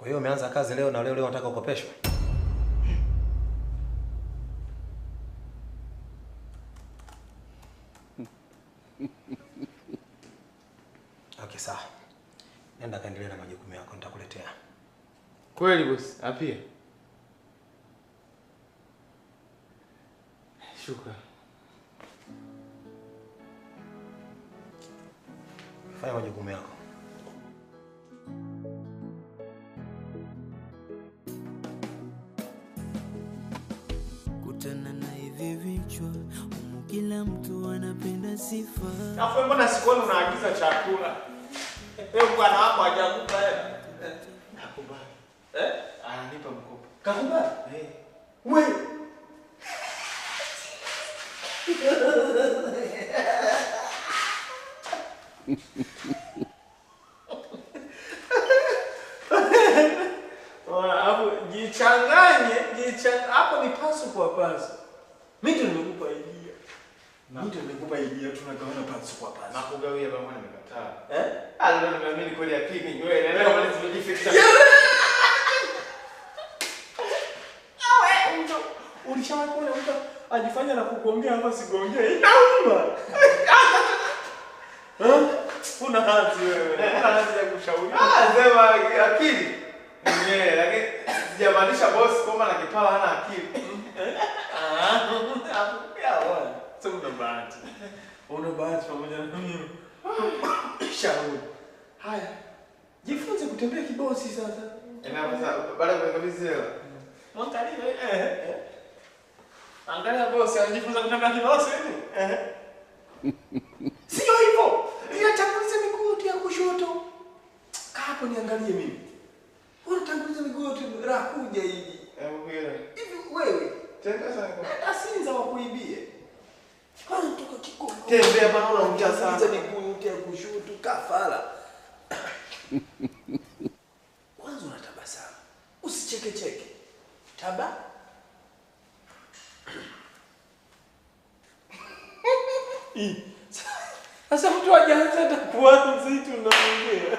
Kwa hiyo umeanza kazi leo na leo unataka ukopeshwe? Okay, sawa. Nenda kaendelee na majukumu yako, nitakuletea. Kweli boss, apia. Shukrani. Fanya majukumu yako. Kutana na hivi vichwa, kila mtu anapenda sifa. Afu mbona sikuoni unaagiza chakula? Leo bwana wako hajakupa hela. Nakubali. Ananipa mkopo. Kakubali? Wewe. Hapo jichanganye, hapo ni pasu kwa pasu. Mimi ndio nimekupa idea. Mimi ndio nimekupa idea, tunagawana pasu kwa pasu. Nakugawia bwana nimekataa. Leo nimeamini kweli akili wewe. Leo wale zimejificha. Ulishawahi kuona mtu ajifanya na kugongea hapa sigongea. Inauma. Una hazi wewe. Una hazi ya kushauri. Sema akili. Lakini sijamaanisha boss kwamba na kipala hana akili. Sasa una bahati. Una bahati pamoja na mimi. Shauri. Haya. Jifunze kutembea kibosi sasa. Sasa baada ya kukabidhi hela. Mwangalie angalia bosi anajifunza kutembea kibosi hivi. Sio hivyo. Niatanguliza miguu ya kushoto. Kaa hapo niangalie mimi. Unatanguliza miguu yote rakuja hivi. Hivi wewe. Tembea sana. Asinza wakuibie. Kwanza mtoka kiko. Tembea bana unaongea sana. Miguu yote ya kushoto kafara. Kwanza unatabasamu. Usicheke cheke. Taba. Sasa mtu hajaanza hata kuanza hitu unaongea.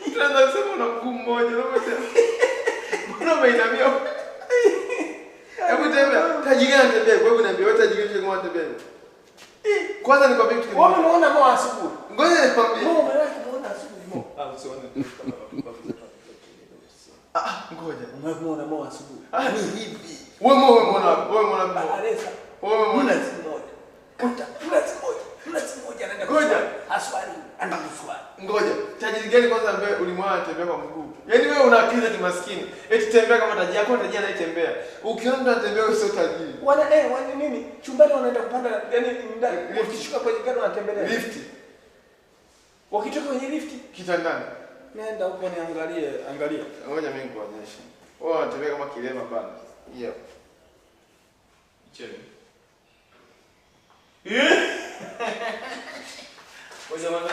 Mtu anaanza kusema una mguu mmoja unasema. Mbona umeinamia? Hebu tembea. Tajigana tembea. Kwa hiyo niambia wewe tajigana kama tembea. Kwanza nikwambie kitu kimoja. Wewe unaona moa asubuhi. Ngoja nikwambie. Moa umewahi kuona asubuhi moa? Usione. Ngoja. Umeona moa asubuhi. Ni hivi. Wewe umeona wapi? Wewe umeona wapi? Aresa. Wewe umeona moja. Kuta. Kuna moja anaenda. Ngoja. Aswali. Anakuswali. Ngoja. Tajiri gani kwanza ambaye ulimwona tembea kwa mguu? Yaani wewe una akili za kimaskini. Eti tembea kama tajiri yako, tajiri anayetembea. Ukiona mtu anatembea wewe sio tajiri. Wana nini? Chumbani wanaenda kupanda yaani ndani. Ukishuka kwenye gari wanatembelea. Lift. Wakitoka kwenye lift kitandani. Nenda huko niangalie, angalia. Ngoja mimi nikuonyeshe. Wewe unatembea kama kilema bana. Hiyo. Chele. Ngoja mama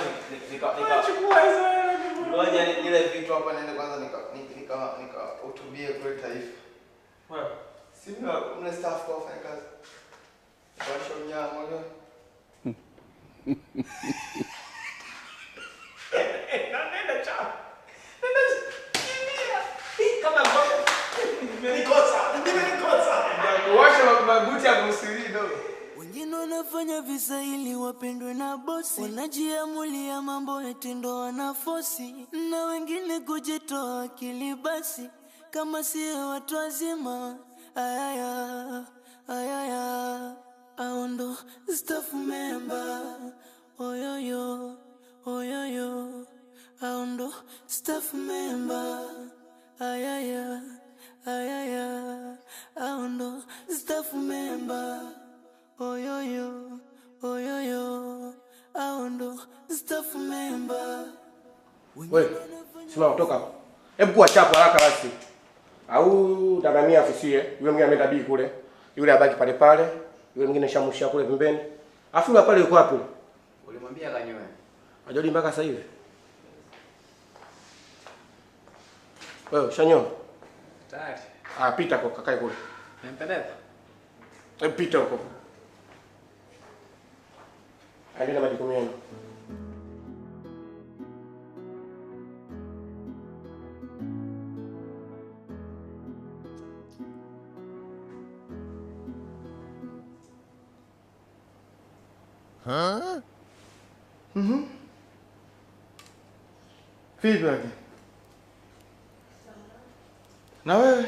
chukua hizo. Ngoja ile vitu hapa nende kwanza nika utubie kwa taifa. Wewe sina una staff kwa fanya kazi. Washa unyama leo. Nenda cha. Kama nikosa. Washa mabuti ya musilido. Wengine wanafanya visa ili wapendwe na bosi, wanajiamulia mambo eti ndo wanafosi, na wengine kujitoa akili basi kama si watu wazima. Ayaya au ndo staff member. Oyoyo au ndo staff member. Ayaya au ndo staff member. Oyoyo au ndo staff member. Wewe simama kutoka hapo. Hebu kuwa chapu haraka basi. Au tagamia afisia, yule mwingine ameenda bii kule. Yule abaki pale pale, yule mwingine shamushia kule pembeni. Afu yule pale yuko wapi? Ulimwambia kanyoe. Hajali mpaka sasa hivi. Wewe shanyoa? Tayari. Pita kwa kakae kule. Nimempeleka. Pita huko. Endelea na majukumu yenu. Vipi yake? Na wewe?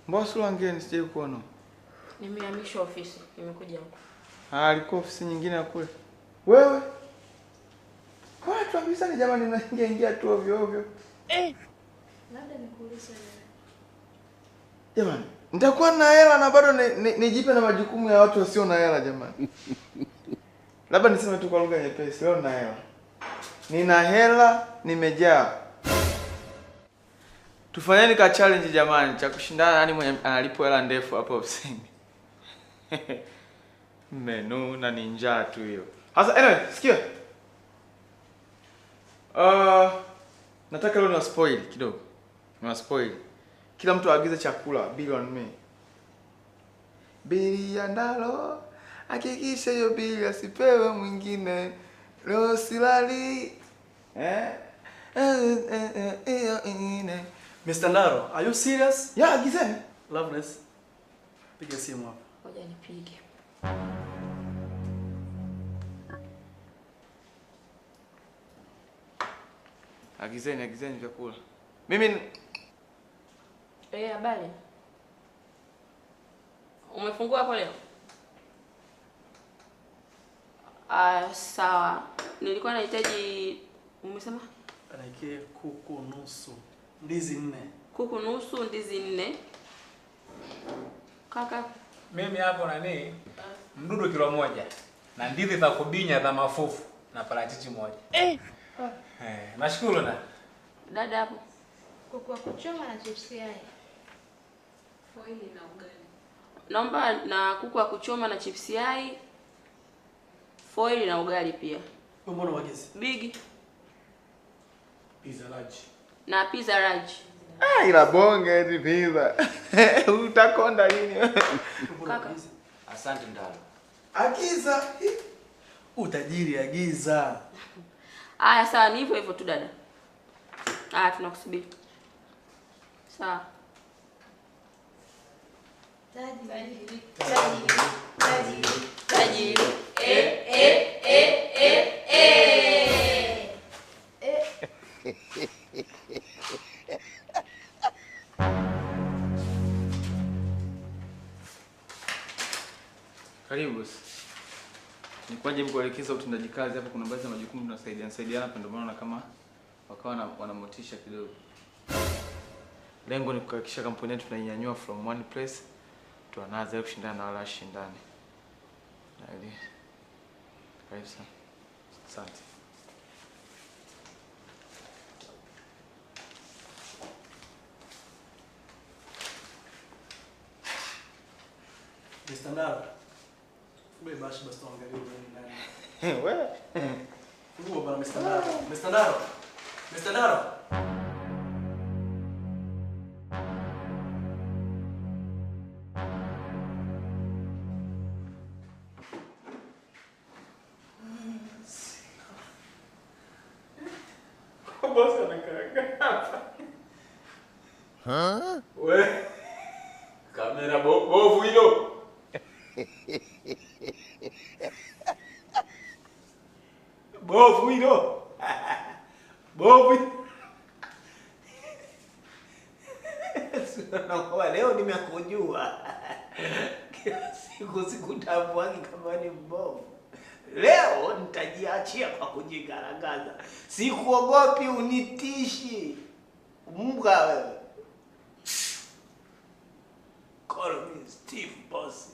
Mbona sura ngeni sije kuona? Nimehamishwa ofisi, nimekuja huko. Alikuwa ofisi nyingine kule. Wewe? Kwa tuambisa ni jamani mnaingia tu ovyo ovyo. Labda nikuulize wewe. Jamani, nitakuwa na hela na bado nijipe na majukumu ya watu wasio na hela jamani. Labda niseme tu kwa lugha nyepesi, leo na hela. Nina hela, nimejaa. Tufanyeni ka challenge jamani, cha kushindana nani mwenye analipo hela ndefu hapo ofisini. Menu na ninja tu hiyo. Sasa anyway, sikia. Nataka leo ni spoil kidogo. Ni spoil. Kila mtu aagize chakula bill on me. Bili ya ndalo, hakikisha hiyo bili asipewe mwingine. Leo silali. Mr. Naro, are you serious? Yeah, agizeni. Loveness. Piga simu hapa. Ngoja nipige. Agizeni vyakula. Mimi Habari. Umefungua hapo leo? Sawa. Nilikuwa nahitaji umesema? Anaikie kuku nusu, ndizi 4. Kuku nusu, ndizi 4. Kaka, Mimi hapo nani? Mdudu kilo 1 na ndizi za kubinya za mafufu na parachichi 1. Nashukuru na. dada hapo. Kuku wa kuchoma na chipsi yai. Foili na ugali. Naomba na kuku wa kuchoma na chipsi yai. Foili na ugali pia. Wewe mbona wagizi? Big Pizza large. na pizza large. ila bonge eti pizza. Utakonda lini? Kaka. Asante Ndalo. Agiza. Utajiri agiza. Aya sawa, ni hivyo hivyo tu dada. Tunakusubiri. Sawa. Tajiri. Karibu. Nikwaje mkuelekeza utendaji kazi hapo, kuna baadhi ya majukumu tunasaidiana hapa, ndio maana kama wakawa wana motisha kidogo. Lengo ni kuhakikisha kampuni yetu tunainyanyua from one place to another, kushindana na wala washindani. Ndio. Karibu sana. Asante. Mr. Naro. Wewe basi tuangalie nani. Wewe. Funguo bwana Mr. Naro. Mr. Naro. Mr. Naro. Bosi anakaa hapa. Wewe. Kamera bovu hilo. Bovu hilo. Bovu. Nakuwa leo nimekujua. Kila siku sikutambuagi kama ni mbovu. Leo nitajiachia kwa kujigaragaza. Sikuogopi, unitishi. Mbwa wewe. Call me Steve Boss.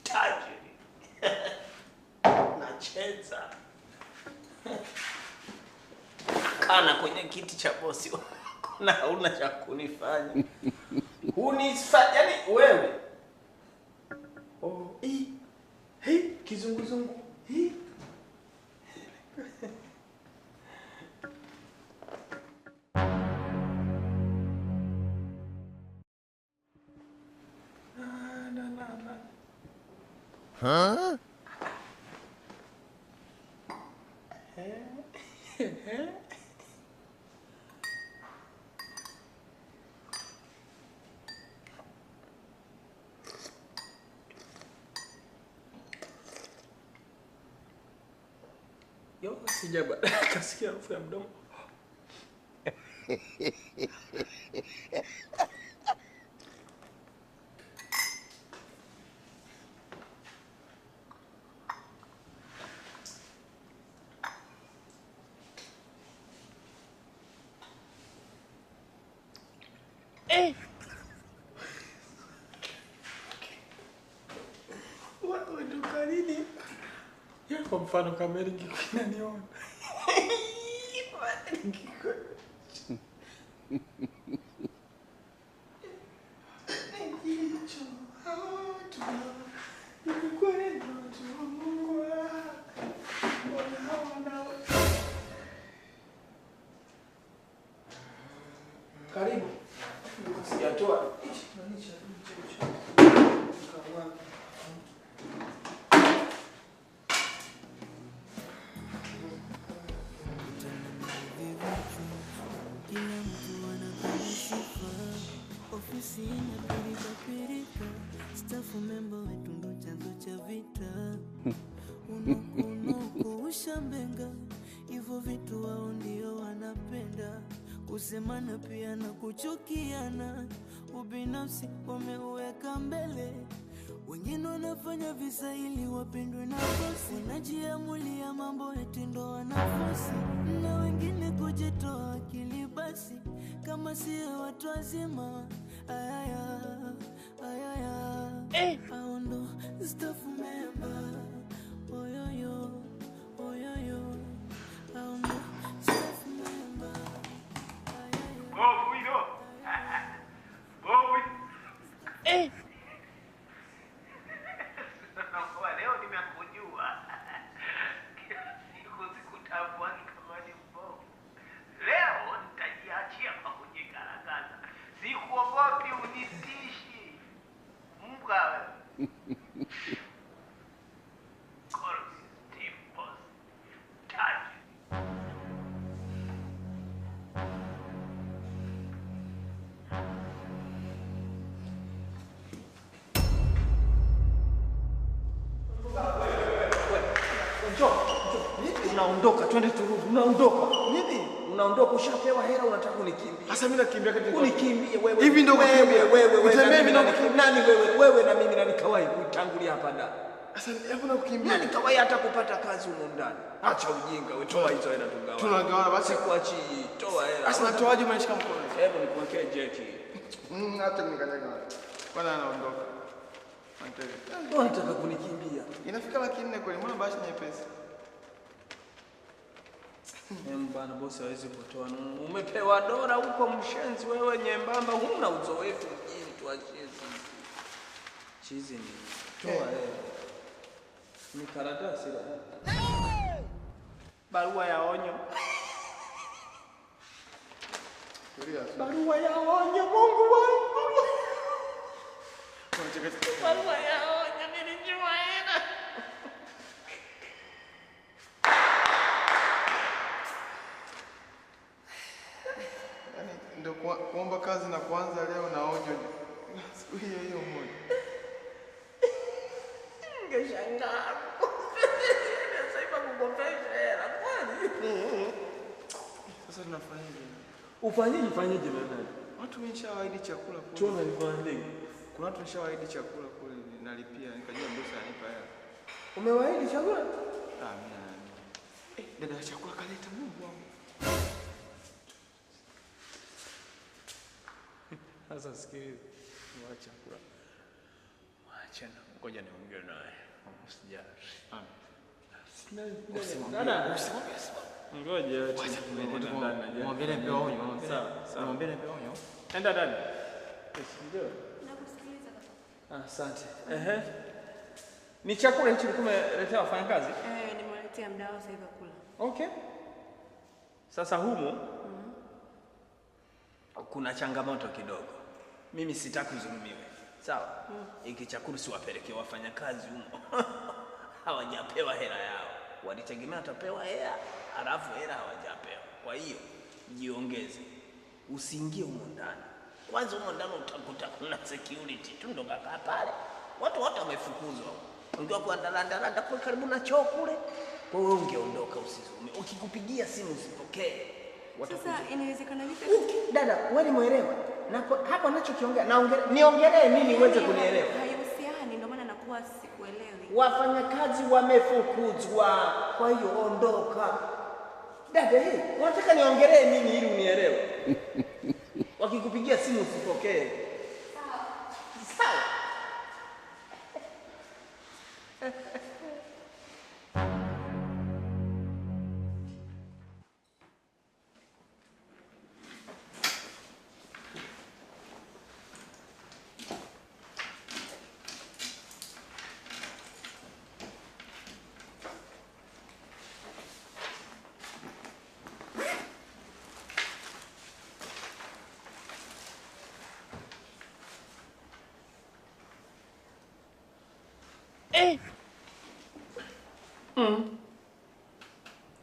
Tajiri. Nacheza. Kana kwenye kiti cha bosi wako na hauna cha kunifanya. Unifanya yani wewe. Oh, kizunguzungu. Yo, sijaba. Kasikia harufu ya mdomo. Watu waduka nini? Ya kwa mfano kamera ingekuwa Karibu. Sijatoa. Kila mtu anapenda sifa, ofisini pirika, staff member wetu ndo chanzo cha vita. Unakuusha mbenga, hivyo vitu wao ndio wanapenda. Kusemana pia na kuchukiana, ubinafsi wameuweka mbele. Wengine wanafanya visa ili wapendwe na bosi, wanajiamulia mambo eti ndo wanafosi, na wengine kujitoa akili basi, kama sio watu wazima. Ayaya, hao ndo staff member. Oyoyo, hao ndo staff member. Leo nimekujua. Sikutambua kama ni mbovu. Leo nitajiachia kwa kujigaragaza. Sikuogopi unitishi. Mbwa wewe. Unaondoka, twende turudi. Unaondoka. Nini? Unaondoka, ushapewa hela unataka unikimbie. Sasa mimi nakimbia kati. Unikimbie wewe. Hivi ndio kukimbia. Utembee mimi nani wewe? Wewe na mimi nani kawahi kutangulia hapa ndani. Sasa hebu na kukimbia. Nani kawahi hata kupata kazi huko ndani? Acha ujinga, wewe toa hizo hela tugawa. Tunagawana basi. Sikuachi, toa hela. Sasa natoaje unashika mkono? Hebu nikuwekee jeki. Hata nikanyaga. Bwana anaondoka. Unataka kunikimbia. Inafika 400 kweli, mbona bashi nyepesi? Bana bosi hawezi kutoa. Umepewa dola huko mshenzi wewe nyembamba, huna uzoefu mjini, tuachie sisi. Chizi ni toa ni karatasi la. Barua ya onyo. Barua ya onyo, Mungu wangu. Barua ya onyo, nilijua hela. Ndio kuomba kazi na kuanza leo na onyo. Siku hiyo moja. Ningeshangaa. Sasa kukopesha hela kwani? Sasa tunafanyaje? Ufanyeje dada? Watu wameshawaahidi chakula kule. Tuona nifanye. Kuna watu wameshawaahidi chakula kule, nalipia, nikajua bosi anipa hela. Umewaahidi chakula? Mimi dada chakula kaleta Mungu wangu. Sasa sikiliza. Mwacha kula. Mwacha na ngoja niongee naye. Usijali. Dada, ngoja Mwambie nipe onyo. Sawa. Mwambie nipe onyo. Enda dada. Ndio. Nakusikiliza kaka. Asante. Ni chakula hicho kumeletea wafanyakazi? Nimewaletea mdao sasa hivi kula. Okay. Sasa humu kuna changamoto kidogo. Mimi sitaki uzulumiwe. Sawa? Hiki chakula siwapelekee wafanyakazi humo. Hawajapewa hela yao. Walitegemea watapewa hela, alafu hela hawajapewa. Kwa hiyo jiongeze. Usiingie humo ndani. Kwanza humo ndani utakuta kuna security tu ndo kaka pale. Watu wote wamefukuzwa. Ungewa kwa ndalanda kwa karibu na choo kule. Kwa hiyo ungeondoka usisume. Ukikupigia simu usipokee. Sasa inawezekana vipi? Dada, wewe ni mwelewa? Hapo anachokiongea niongelee mimi uweze kunielewa. Haihusiani, ndio maana nakuwa sikuelewi. Wafanyakazi wamefukuzwa. Kwa hiyo ondoka. Dada, unataka niongelee mimi ili unielewe? Wakikupigia simu usipokee. Sawa.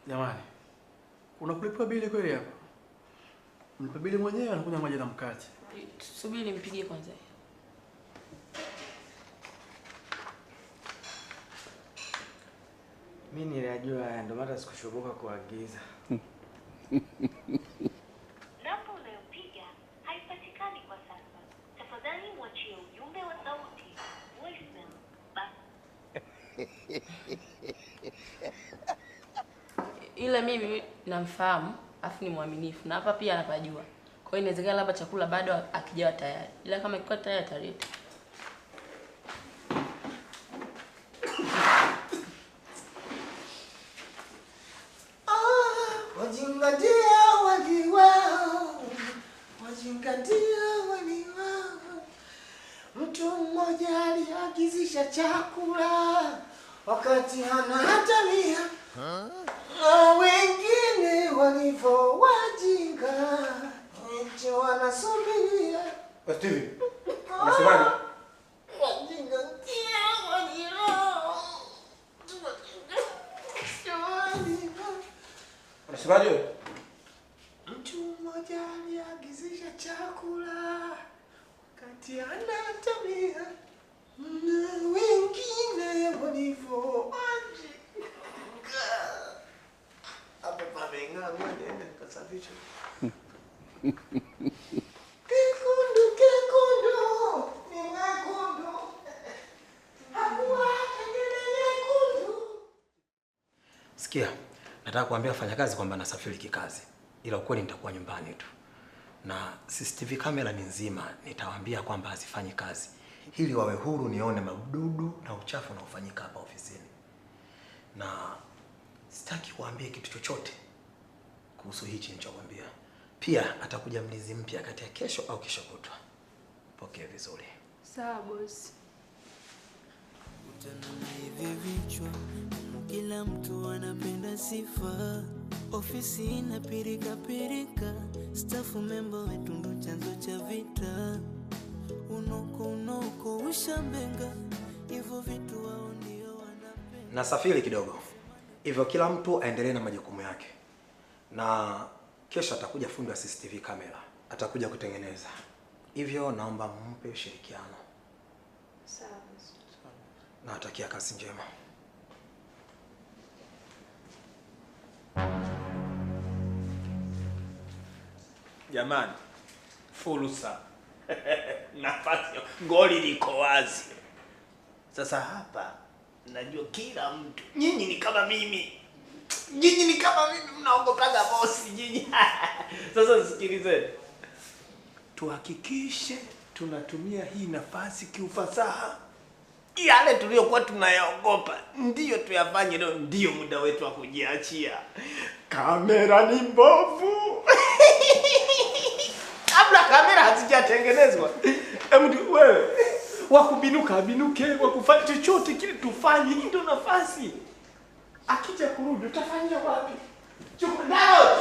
Jamani. Unakulipa bili kweli hapa? Mlipa bili mwenyewe anakuja maji na mkate. Subiri nimpigie kwanza. Mimi nilijua haya ndio maana sikushubuka kuagiza. Namba unayopiga haipatikani kwa sasa. Tafadhali mwachie ujumbe wa sauti. Voicemail. Ila mimi namfahamu, afu ni mwaminifu na hapa pia anapajua. Kwa hiyo inawezekana labda chakula bado akijawa tayari. Ila kama kiko tayari ataleta. Wajingatia waliwao. Wajingatia waliwao. Mtu mmoja aliagizisha chakula wakati hana hata mia. Na wengine walivyo wajinga eti wanasubiria. Steve, unasemaje? Wajingatia waliwao. Unasemaje? Mtu mmoja aliagizisha chakula wakati hana hata mia. Na wengine walivyo wajinga. Hapa pameng'aa, niende nikasafisha. Kekundu, ni nyekundu. Hakuwa kengele nyekundu. Sikia, nataka kuambia wafanyakazi kwamba nasafiri kikazi. Ila ukweli nitakuwa nyumbani tu. Na CCTV kamera ni nzima, nitawaambia kwamba hazifanyi kazi. Ili wawe huru nione madudu na uchafu unaofanyika hapa ofisini. Na sitaki kuambia kitu chochote kuhusu hichi nilichokuambia. Pia atakuja mlinzi mpya kati ya kesho au kesho kutwa. Pokea vizuri. Sawa boss. Utana hivi vichwa, kila mtu anapenda sifa. Ofisi ina pirika pirika, staff member wetu ndo chanzo cha vita. Unoko ushambenga, hivyo vitu wao ndio wanapenda. Nasafiri kidogo. Hivyo kila mtu aendelee na majukumu yake. Na kesho atakuja fundi wa CCTV kamera. Atakuja kutengeneza. Hivyo naomba mpe ushirikiano. Sawa. Nawatakia kazi njema. Jamani, fursa. Nafasi, goli liko wazi. Sasa hapa najua kila mtu. Nyinyi ni kama mimi. Mnaogopaga bosi nyinyi. Sasa sikilizeni. Tuhakikishe tunatumia hii nafasi kiufasaha. Yale tuliyokuwa tunayaogopa ndiyo tuyafanye leo, ndiyo muda wetu wa kujiachia. Kamera ni mbovu. Kabla kamera hazijatengenezwa. Mtu wewe wakubinuka binuke, wakufanya chochote kile tufanye, hii ndio nafasi. Akija kurudi utafanya wapi? Chukua nao.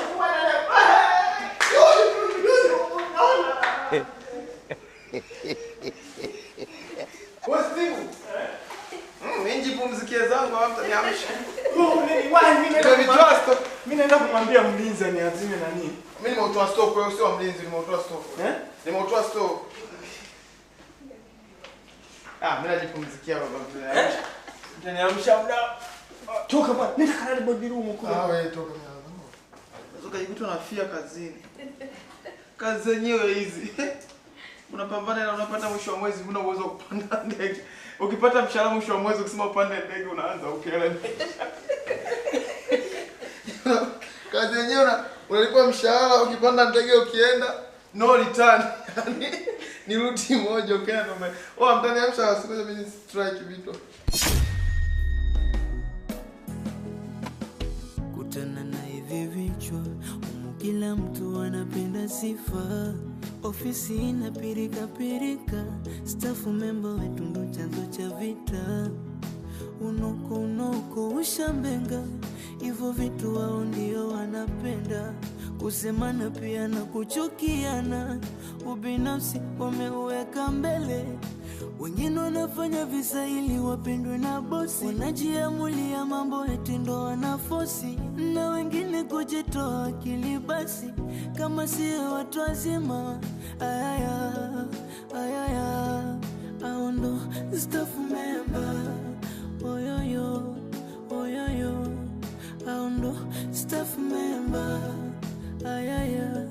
Mimi pumzikie zangu hapa niamsha. Mimi naenda kumwambia mlinzi aniazime nani. Mimi nimeutoa stock, wewe sio mlinzi, nimeutoa stock. Nimeutoa stock. Mimi najipumzikia baba. Utaniamsha muda Toka bwana, nenda kalale bodi room kule. Wewe toka mimi. Unaweza kujikuta unafia kazini. Kazi zenyewe hizi. Unapambana na unapata mwisho wa mwezi una uwezo wa kupanda ndege. Ukipata mshahara mwisho wa mwezi ukisema upande ndege unaanza ukele. Kazi yenyewe unalipwa mshahara ukipanda ndege ukienda no return. Yaani ni ruti moja ukienda ndio. Mtani mshahara siku mimi strike vitu. Kutana na hivi vichwa, kila mtu anapenda sifa. Ofisi ina pirika pirika, staff member wetu ndo chanzo cha vita. Unoko ushambenga, hivyo vitu wao ndio wanapenda. Kusemana pia na kuchukiana, ubinafsi wameuweka mbele. Wengine wanafanya visa ili wapendwe na bosi, wanajiamulia mambo eti ndo wanafosi, na wengine kujitoa akili basi kama si watu wazima. Ayaya hao ndo staff member. Oyoyo hao ndo staff member. Ayaya